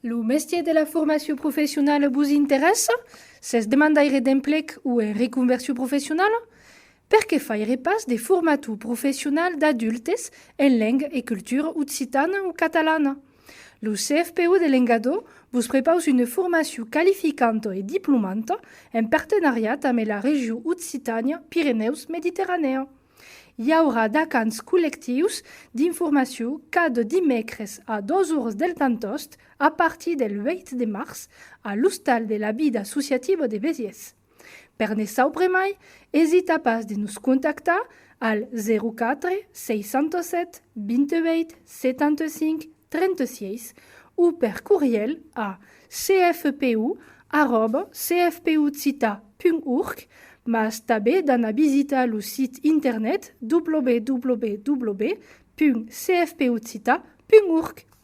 Le métier de la formation professionnelle vous intéresse? C'est demandare d'emplec ou en reconversion professionnelle? Perché faire pas des formations professionnelles d'adultes en langue et culture occitane ou catalane? Le CFPU de l'Engado vous prépare une formation qualifiante et diplômante en partenariat avec la région Occitanie-Pyrénées-Méditerranée. Hi haurà d'acants col·lectius d'informació cada dimecres a 2 hores del tantost a partir del 8 de març a l'Hostal de la Vida Associativa de Béziers. Per ne saber mai, hesita pas de nos contactar al 04 607 28 75 36 ou per courriel a cfpu@cfpucita.org, mas també d'anar a visitar el site internet www.cfpucita.org.